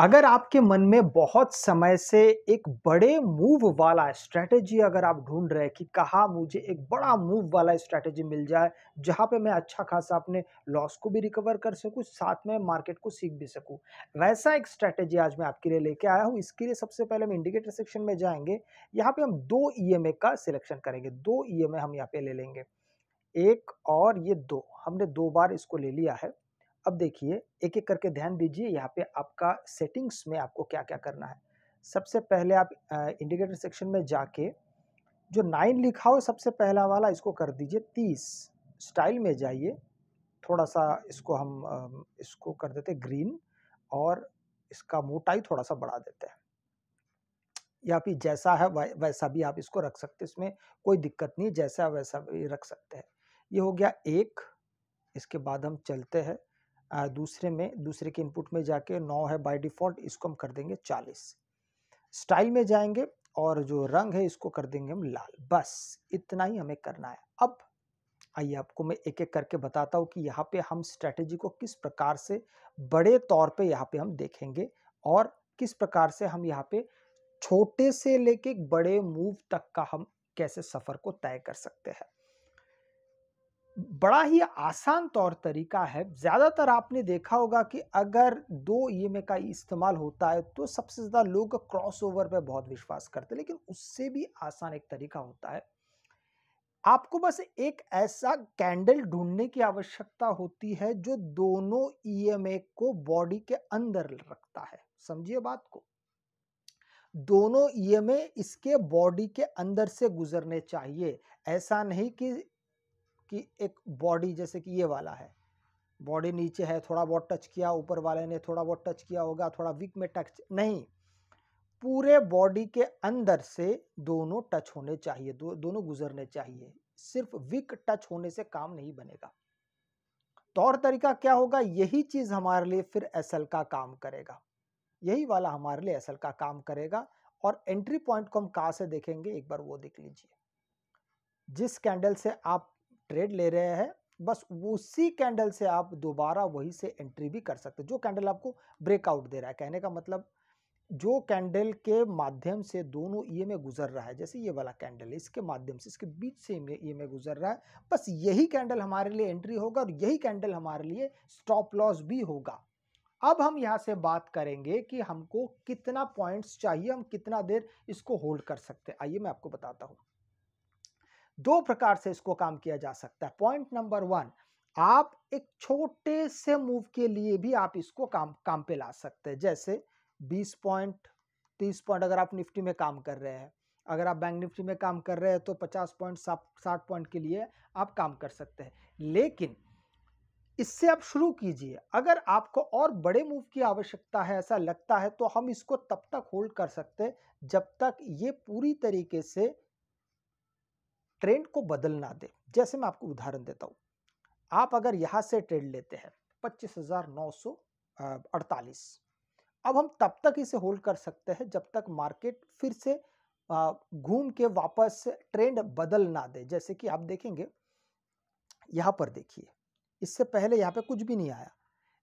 अगर आपके मन में बहुत समय से एक बड़े मूव वाला स्ट्रैटेजी अगर आप ढूंढ रहे हैं कि कहाँ मुझे एक बड़ा मूव वाला स्ट्रैटेजी मिल जाए जहां पे मैं अच्छा खासा अपने लॉस को भी रिकवर कर सकूं, साथ में मार्केट को सीख भी सकूं, वैसा एक स्ट्रैटेजी आज मैं आपके लिए लेके आया हूं। इसके लिए सबसे पहले हम इंडिकेटर सेक्शन में जाएंगे। यहाँ पे हम दो ईएमए का सिलेक्शन करेंगे, दो ईएमए हम यहाँ पे ले लेंगे, एक और ये दो, हमने दो बार इसको ले लिया है। अब देखिए एक एक करके ध्यान दीजिए यहाँ पे आपका सेटिंग्स में आपको क्या क्या करना है। सबसे पहले आप इंडिकेटर सेक्शन में जाके जो 9 लिखा हो सबसे पहला वाला इसको कर दीजिए 30। स्टाइल में जाइए, थोड़ा सा इसको हम इसको कर देते ग्रीन और इसका मोटाई थोड़ा सा बढ़ा देते हैं, या फिर जैसा है वैसा भी आप इसको रख सकते हैं, इसमें कोई दिक्कत नहीं, जैसा है वैसा भी रख सकते हैं। ये हो गया एक। इसके बाद हम चलते हैं दूसरे में, दूसरे के इनपुट में जाके 9 है बाय डिफॉल्ट, इसको हम कर देंगे 40। स्टाइल में जाएंगे और जो रंग है इसको कर देंगे हम लाल। बस इतना ही हमें करना है। अब आइए आपको मैं एक एक करके बताता हूँ कि यहाँ पे हम स्ट्रेटेजी को किस प्रकार से बड़े तौर पे यहाँ पे हम देखेंगे और किस प्रकार से हम यहाँ पे छोटे से लेके बड़े मूव तक का हम कैसे सफर को तय कर सकते हैं। बड़ा ही आसान तौर तरीका है। ज्यादातर आपने देखा होगा कि अगर दो ईएमए का इस्तेमाल होता है तो सबसे ज्यादा लोग क्रॉसओवर पे बहुत विश्वास करते हैं, लेकिन उससे भी आसान एक तरीका होता है। आपको बस एक ऐसा कैंडल ढूंढने की आवश्यकता होती है जो दोनों ईएमए को बॉडी के अंदर रखता है। समझिए बात को, दोनों ईएमए इसके बॉडी के अंदर से गुजरने चाहिए। ऐसा नहीं कि एक बॉडी जैसे कि ये वाला है, बॉडी नीचे है, थोड़ा बहुत टच किया, ऊपर वाले ने थोड़ा बहुत टच किया होगा, थोड़ा वीक में टच नहीं, पूरे बॉडी के अंदर से दोनों टच होने चाहिए, दोनों गुजरने चाहिए। सिर्फ वीक टच होने से काम नहीं बनेगा। तौर तरीका क्या होगा, यही चीज हमारे लिए फिर एसएल का काम करेगा, यही वाला हमारे लिए एसएल का काम करेगा। और एंट्री पॉइंट को हम कहां से देखेंगे, एक बार वो देख लीजिए। जिस कैंडल से आप ट्रेड ले रहे हैं बस उसी कैंडल से आप दोबारा वही से एंट्री भी कर सकते हैं। जो कैंडल आपको ब्रेकआउट दे रहा है, कहने का मतलब जो कैंडल के माध्यम से दोनों ईएमए गुजर रहा है, जैसे ये वाला कैंडल है, इसके माध्यम से इसके बीच से ईएमए गुजर रहा है, बस यही कैंडल हमारे लिए एंट्री होगा और यही कैंडल हमारे लिए स्टॉप लॉस भी होगा। अब हम यहां से बात करेंगे कि हमको कितना पॉइंट्स चाहिए, हम कितना देर इसको होल्ड कर सकते हैं। आइए मैं आपको बताता हूं। दो प्रकार से इसको काम किया जा सकता है। पॉइंट नंबर 1, आप एक छोटे से मूव के लिए भी आप इसको काम पे ला सकते हैं। जैसे 20 पॉइंट, 30 पॉइंट अगर आप निफ्टी में काम कर रहे हैं, अगर आप बैंक निफ्टी में काम कर रहे हैं तो 50 पॉइंट 60 पॉइंट के लिए आप काम कर सकते हैं। लेकिन इससे आप शुरू कीजिए। अगर आपको और बड़े मूव की आवश्यकता है, ऐसा लगता है, तो हम इसको तब तक होल्ड कर सकते हैं जब तक ये पूरी तरीके से ट्रेंड को बदल ना दे। जैसे मैं आपको उदाहरण देता हूं, आप अगर यहां से ट्रेड लेते हैं 25,948, अब हम तब तक इसे होल्ड कर सकते हैं जब तक मार्केट फिर से घूम के वापस ट्रेंड बदल ना दे। जैसे कि आप देखेंगे यहां पर, देखिए इससे पहले यहां पे कुछ भी नहीं आया,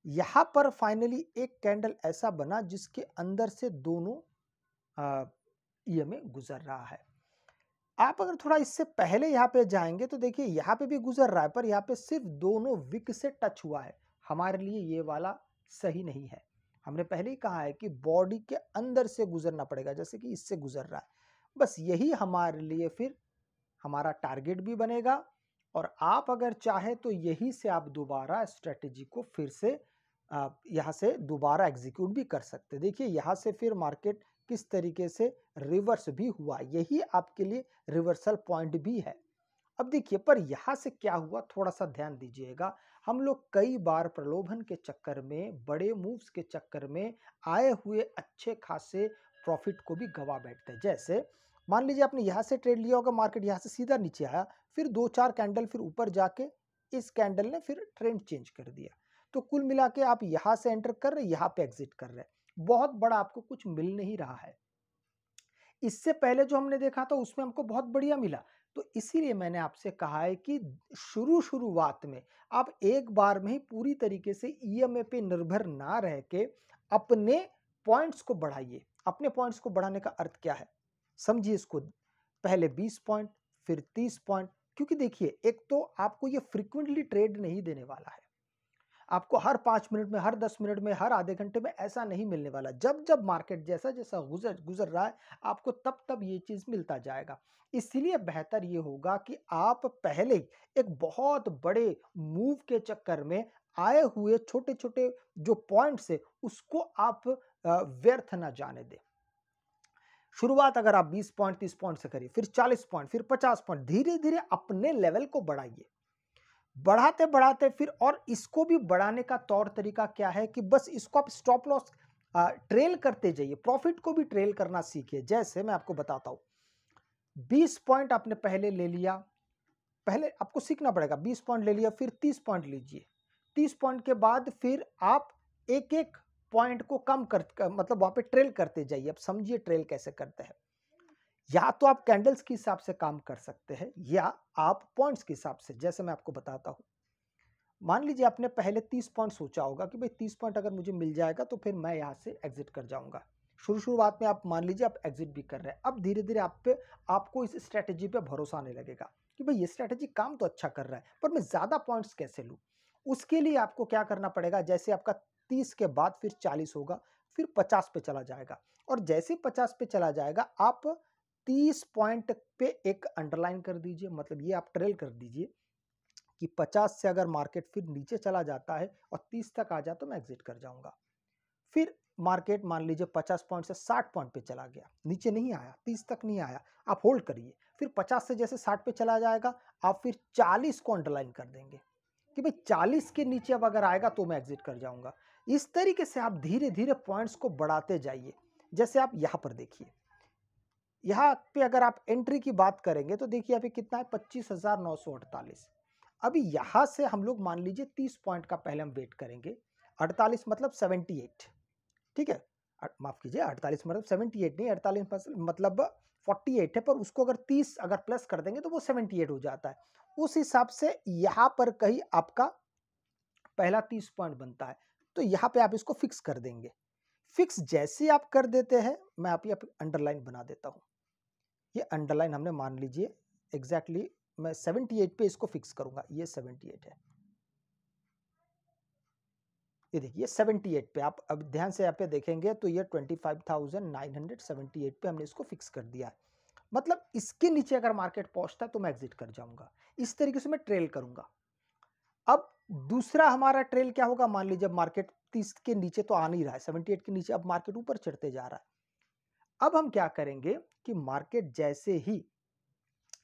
यहां पर फाइनली एक कैंडल ऐसा बना जिसके अंदर से दोनों ईएमए गुजर रहा है। आप अगर थोड़ा इससे पहले यहाँ पे जाएंगे तो देखिए यहाँ पे भी गुजर रहा है, पर यहाँ पे सिर्फ दोनों विक से टच हुआ है। हमारे लिए ये वाला सही नहीं है। हमने पहले ही कहा है कि बॉडी के अंदर से गुजरना पड़ेगा, जैसे कि इससे गुजर रहा है। बस यही हमारे लिए फिर हमारा टारगेट भी बनेगा। और आप अगर चाहे तो यही से आप दोबारा स्ट्रेटेजी को फिर से यहाँ से दोबारा एग्जीक्यूट भी कर सकते। देखिए यहाँ से फिर मार्केट किस तरीके से रिवर्स भी हुआ, यही आपके लिए रिवर्सल पॉइंट भी है। अब देखिए, पर यहां से क्या हुआ, थोड़ा सा ध्यान दीजिएगा। हम लोग कई बार प्रलोभन के चक्कर में, बड़े मूव्स के चक्कर में आए हुए अच्छे खासे प्रॉफिट को भी गवा बैठते हैं। जैसे मान लीजिए आपने यहां से ट्रेड लिया होगा, मार्केट यहां से सीधा नीचे आया, फिर 2-4 कैंडल फिर ऊपर जाके इस कैंडल ने फिर ट्रेंड चेंज कर दिया, तो कुल मिला के आप यहां से एंटर कर रहे, यहां पे एग्जिट कर रहे, बहुत बड़ा आपको कुछ मिल नहीं रहा है। इससे पहले जो हमने देखा था उसमें हमको बहुत बढ़िया मिला। तो इसीलिए मैंने आपसे कहा है कि शुरुआत में आप एक बार में ही पूरी तरीके से ईएमए पे निर्भर ना रह के अपने पॉइंट्स को बढ़ाइए। अपने पॉइंट्स को बढ़ाने का अर्थ क्या है? समझिए इसको। पहले 20 पॉइंट, फिर 30 पॉइंट, क्योंकि देखिए एक तो आपको ये फ्रीक्वेंटली ट्रेड नहीं देने वाला है। आपको हर 5 मिनट में, हर 10 मिनट में, हर आधे घंटे में ऐसा नहीं मिलने वाला। जब जब मार्केट जैसा जैसा गुजर गुजर रहा है, आपको तब तब ये चीज मिलता जाएगा। इसीलिए बेहतर ये होगा कि आप पहले ही एक बहुत बड़े मूव के चक्कर में आए हुए छोटे छोटे जो पॉइंट्स है उसको आप व्यर्थ ना जाने दें। शुरुआत अगर आप 20 पॉइंट 30 पॉइंट से करिए, फिर 40 पॉइंट, फिर 50 पॉइंट, धीरे धीरे अपने लेवल को बढ़ाइए। बढ़ाते बढ़ाते फिर, और इसको भी बढ़ाने का तौर तरीका क्या है कि बस इसको आप स्टॉप लॉस ट्रेल करते जाइए, प्रॉफिट को भी ट्रेल करना सीखिए। जैसे मैं आपको बताता हूं, 20 पॉइंट आपने पहले ले लिया, पहले आपको सीखना पड़ेगा। 20 पॉइंट ले लिया, फिर 30 पॉइंट लीजिए। 30 पॉइंट के बाद फिर आप एक एक पॉइंट को कम मतलब वहां पे ट्रेल करते जाइए। अब समझिए ट्रेल कैसे करते हैं। या तो आप कैंडल्स के हिसाब से काम कर सकते हैं, या आप पॉइंट्स के हिसाब से। जैसे मैं आपको बताता हूं, मान लीजिए आपने पहले 30 पॉइंट सोचा होगा कि भाई 30 पॉइंट अगर मुझे मिल जाएगा तो फिर मैं यहां से एग्जिट कर जाऊंगा। शुरुआत में आप मान लीजिए आप एग्जिट भी कर रहे हैं। अब धीरे धीरे आपको इस स्ट्रेटेजी पे भरोसा आने लगेगा कि भाई ये स्ट्रेटेजी काम तो अच्छा कर रहा है, पर मैं ज्यादा पॉइंट्स कैसे लूं। उसके लिए आपको क्या करना पड़ेगा, जैसे आपका 30 के बाद फिर 40 होगा, फिर 50 पे चला जाएगा, और जैसे 50 पे चला जाएगा आप 30 पॉइंट पे एक अंडरलाइन कर दीजिए, मतलब ये आप ट्रेल कर दीजिए कि 50 से अगर मार्केट फिर नीचे चला जाता है और 30 तक आ जाए तो मैं एग्जिट कर जाऊंगा। फिर मार्केट मान लीजिए 50 पॉइंट से 60 पॉइंट पे चला गया, नीचे नहीं आया, 30 तक नहीं आया, आप होल्ड करिए। फिर 50 से जैसे 60 पे चला जाएगा, आप फिर 40 को अंडरलाइन कर देंगे कि भाई 40 के नीचे अब अगर आएगा तो मैं एग्जिट कर जाऊंगा। इस तरीके से आप धीरे धीरे पॉइंट्स को बढ़ाते जाइए। जैसे आप यहां पर देखिए, यहाँ पे अगर आप एंट्री की बात करेंगे तो देखिए यहाँ पे कितना है, 25,948। अभी यहां से हम लोग मान लीजिए 30 पॉइंट का पहले हम वेट करेंगे। 48 मतलब 78, ठीक है। माफ कीजिए, 48 मतलब 78 नहीं, 48 मतलब 48 है, पर उसको अगर 30 अगर प्लस कर देंगे तो वो 78 हो जाता है। उस हिसाब से यहां पर कहीं आपका पहला 30 पॉइंट बनता है, तो यहां पे आप इसको फिक्स कर देंगे। फिक्स जैसे आप कर देते हैं, मैं आप ये अंडरलाइन बना देता हूं। ये अंडरलाइन हमने मान लीजिए एग्जैक्टली मैं 78 पे इसको फिक्स करूंगा। ये 78 है, ये देखिए 78 पे। आप अब ध्यान से यहाँ पे देखेंगे तो ये 25,978 पे हमने इसको फिक्स कर दिया है। मतलब इसके नीचे अगर मार्केट पहुंचता है तो मैं एग्जिट कर जाऊंगा। इस तरीके से मैं ट्रेल करूंगा। अब दूसरा हमारा ट्रेल क्या होगा, मान लीजिए मार्केट 30 के नीचे तो आ नहीं रहा है, 78 के नीचे अब मार्केट ऊपर चढ़ते जा रहा है। अब हम क्या करेंगे कि मार्केट जैसे ही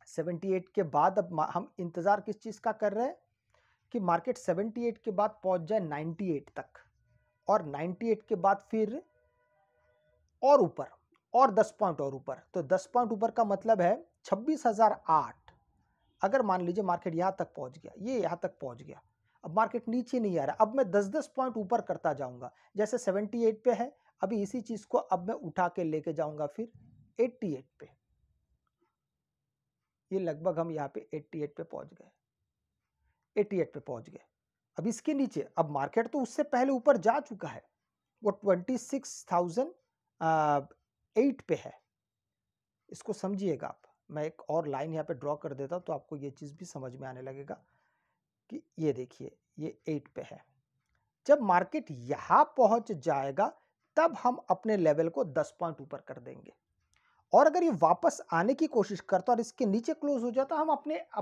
78 के बाद, अब हम इंतजार किस चीज का कर रहे हैं कि मार्केट 78 के बाद पहुंच जाए 98 तक, और 98 के बाद फिर और ऊपर, और 10 पॉइंट और ऊपर। तो 10 पॉइंट ऊपर का मतलब है 26,008। अगर मान लीजिए मार्केट यहां तक पहुंच गया, ये यहां तक पहुंच गया, अब मार्केट नीचे नहीं आ रहा, अब मैं 10-10 पॉइंट ऊपर करता जाऊंगा। जैसे 78 पे है, अभी इसी चीज को अब मैं उठा के लेके जाऊंगा फिर 88 पे। ये लगभग हम यहाँ पे 88 पे पहुंच गए, 88 पे पहुंच गए। अब इसके नीचे, अब मार्केट तो उससे पहले ऊपर जा चुका है, वो 26,008 पे है। इसको समझिएगा आप। मैं एक और लाइन यहाँ पे ड्रॉ कर देता हूं तो आपको ये चीज भी समझ में आने लगेगा कि ये देखिए ये 8 पे है। जब मार्केट यहां पहुंच जाएगा तब हम अपने लेवल को 10 पॉइंट ऊपर कर देंगे, और अगर ये वापस आने की कोशिश करता और इसके नीचे क्लोज हो जाता, हम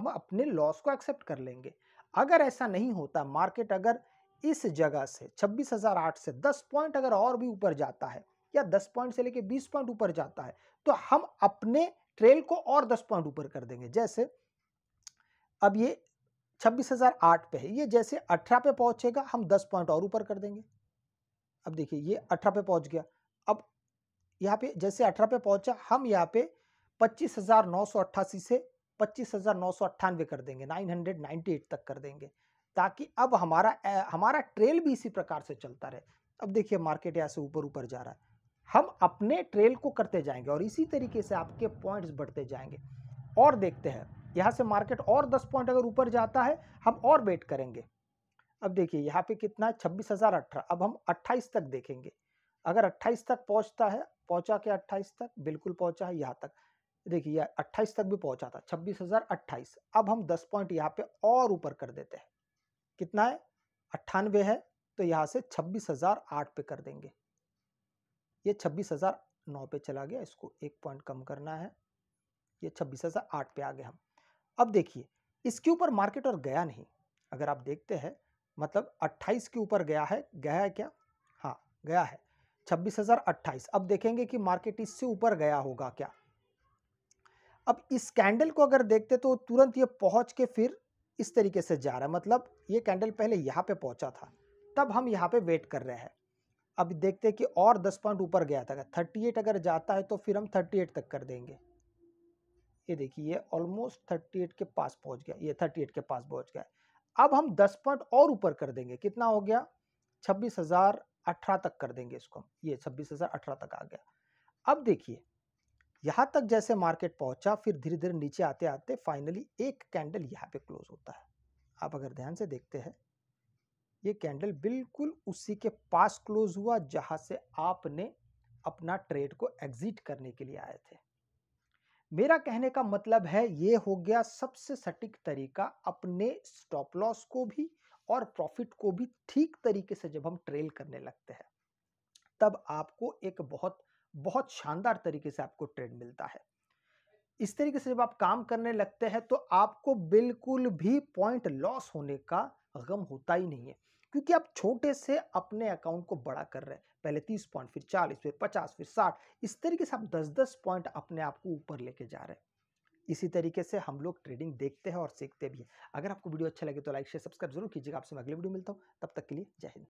अपने लॉस को एक्सेप्ट कर लेंगे। अगर ऐसा नहीं होता, मार्केट अगर इस जगह से 26,008 से 10 पॉइंट अगर और भी ऊपर जाता है, या 10 पॉइंट से लेके 20 पॉइंट ऊपर जाता है, तो हम अपने ट्रेल को और 10 पॉइंट ऊपर कर देंगे। जैसे अब ये 26,008 पे है, ये जैसे 18 पे पहुंचेगा हम 10 पॉइंट और ऊपर कर देंगे। अब देखिए ये 18 पे पहुंच गया, अब यहाँ पे जैसे 18 पे पहुंचा, हम यहाँ पे 25,988 से 25,998 कर देंगे, 998 तक कर देंगे, ताकि अब हमारा ट्रेल भी इसी प्रकार से चलता रहे। अब देखिए मार्केट यहाँ से ऊपर ऊपर जा रहा है, हम अपने ट्रेल को करते जाएंगे और इसी तरीके से आपके पॉइंट्स बढ़ते जाएंगे। और देखते हैं यहाँ से मार्केट और 10 पॉइंट अगर ऊपर जाता है, हम और वेट करेंगे। अब देखिए यहाँ पे कितना है, 26,018। अब हम 28 तक देखेंगे, अगर 28 तक पहुंचता है, पहुंचा क्या 28 तक? बिल्कुल पहुंचा है यहाँ तक। देखिए ये 28 तक भी पहुंचा था, 26,028। अब हम 10 पॉइंट यहाँ पे और ऊपर कर देते हैं। कितना है? 98 है, तो यहाँ से 26,008 पे कर देंगे। ये 26,009 पे चला गया, इसको 1 पॉइंट कम करना है। ये 26,008 पे आ गए हम। अब देखिए, इसके ऊपर मार्केट और गया नहीं। अगर आप देखते हैं, मतलब 28 के ऊपर गया है क्या? हाँ, गया है 26,028। अब देखेंगे कि मार्केट इससे ऊपर गया होगा क्या? अब इस कैंडल को अगर देखते तो तुरंत ये पहुंच के फिर इस तरीके से जा रहा है, मतलब ये कैंडल पहले यहाँ पे पहुंचा था, तब हम यहाँ पे वेट कर रहे हैं। अब देखते हैं कि और 10 पॉइंट ऊपर गया था, 38 अगर जाता है तो फिर हम 38 तक कर देंगे। ये देखिए ये ऑलमोस्ट 38 के पास पहुंच गया, ये 38 के पास पहुंच गया। अब हम 10 पॉइंट और ऊपर कर देंगे, कितना हो गया? 26,018 तक कर देंगे इसको, ये 26,018 तक आ गया। अब देखिए यहां तक जैसे मार्केट पहुंचा, फिर धीरे धीरे नीचे आते आते फाइनली एक कैंडल यहां पे क्लोज होता है। आप अगर ध्यान से देखते हैं, ये कैंडल बिल्कुल उसी के पास क्लोज हुआ जहां से आपने अपना ट्रेड को एग्जिट करने के लिए आए थे। मेरा कहने का मतलब है ये हो गया सबसे सटीक तरीका अपने स्टॉप लॉस को भी और प्रॉफिट को भी ठीक तरीके से जब हम ट्रेल करने लगते हैं, तब आपको एक बहुत बहुत शानदार तरीके से आपको ट्रेड मिलता है। इस तरीके से जब आप काम करने लगते हैं तो आपको बिल्कुल भी पॉइंट लॉस होने का गम होता ही नहीं है, क्योंकि आप छोटे से अपने अकाउंट को बड़ा कर रहे हैं। पहले 30 पॉइंट, फिर 40, फिर 50, फिर 60, इस तरीके से आप 10-10 पॉइंट अपने आप को ऊपर लेके जा रहे हैं। इसी तरीके से हम लोग ट्रेडिंग देखते हैं और सीखते भी हैं। अगर आपको वीडियो अच्छा लगे तो लाइक शेयर सब्सक्राइब जरूर कीजिएगा। आपसे मैं अगले वीडियो में मिलता हूं, तब तक के लिए जय हिंद।